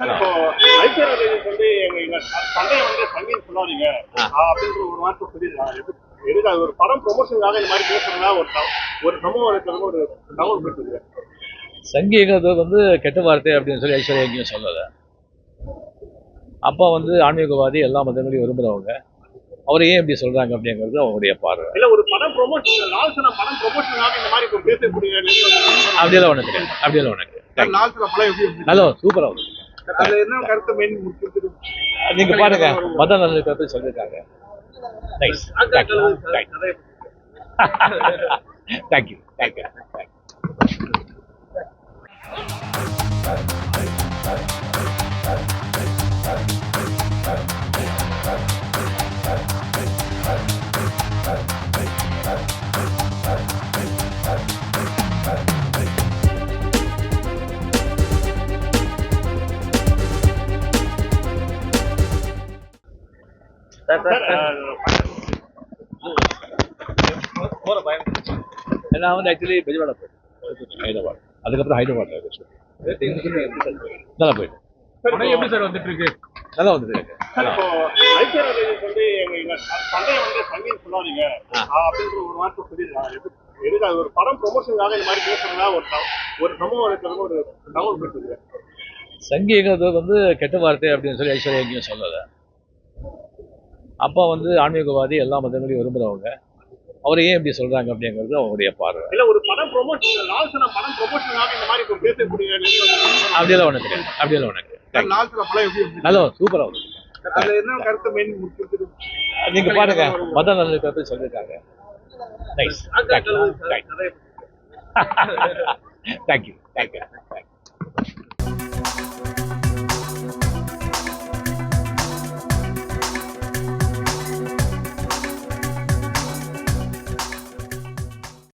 இப்போ ஐபிஎல் வந்து எங்க சண்டையை வந்து சங்கின்னு சொல்லாதீங்க அப்படின்ற ஒரு வார்த்தை சொல்லியிருக்காங்க. எதுக்கு அது ஒரு படம் ப்ரொமோஷனுக்காக இந்த மாதிரி பேசுறதுனா ஒரு சமூகம் இருக்கிறது ஒரு தகவல் பெற்றது. சங்கிங்கிறது வந்து கெட்ட வார்த்தை அப்படின்னு சொல்லி ஐஸ்வர்யா எங்கேயும் சொல்லலை. அப்பா வந்து ஆன்மீகவாதி, எல்லா மதங்களையும் விரும்புகிறவங்க. அவரை ஏன் இப்படி சொல்றாங்க அப்படிங்கிறது அவருடைய பார்வை. இல்ல ஒரு படம் ப்ரொமோஷன் லால்சனா படம் ப்ரொமோஷனுக்காக இந்த மாதிரி இப்போ பேசக்கூடிய அப்படியெல்லாம் ஒன்று கிடையாது. அப்படியெல்லாம் ஒன்று கிடையாது. லால்சனா படம் எப்படி நல்லா சூப்பரா வரும். அதுல என்ன கருத்து மெயின் முக்கியத்துவம் நீங்க பாருங்க, மத நல்ல பத்தி சொல்லியிருக்காங்க. நைஸ். தேங்க்யூ. நான் வந்து ஆக்சுவலி பெஜவாடா போயிட்டேன், ஹைதராபாத். அதுக்கப்புறம் ஹைதராபாத் நல்லா போயிட்டேன். எப்படி சார் வந்துட்டு இருக்கு? நல்லா வந்துட்டு இருக்கு. இப்போ ஐபிஎல் வந்து எங்க சண்டையை வந்து சங்கின்னு சொல்லாதீங்க அப்படின்ற ஒரு வார்த்தை சொல்லியிருக்காங்க. எதுக்கு அது ஒரு படம் ப்ரொமோஷனுக்காக இந்த மாதிரி பேசுறதுனா ஒரு சமூகம் இருக்கிறது ஒரு தகவல் பெற்றது. சங்கிங்கிறது வந்து கெட்ட வார்த்தை அப்படின்னு சொல்லி ஐஸ்வர்யா எங்கேயும் சொல்லலை. அப்பா வந்து ஆன்மீகவாதி, எல்லா மதங்களையும் விரும்புகிறவங்க. அவரை ஏன் இப்படி சொல்றாங்க அப்படிங்கிறது அவருடைய பார்வை. இல்ல ஒரு படம் ப்ரொமோஷன் லால்சனா படம் ப்ரொமோஷனுக்காக இந்த மாதிரி இப்போ பேசக்கூடிய அப்படியெல்லாம் ஒன்று கிடையாது. அப்படியெல்லாம் ஒன்று கிடையாது. லால்சனா படம் எப்படி நல்லா சூப்பரா வரும். அதுல என்ன கருத்து மெயின் முக்கியத்துவம் நீங்க பாருங்க, மத நல்ல பத்தி சொல்லியிருக்காங்க. நைஸ். தேங்க்யூ.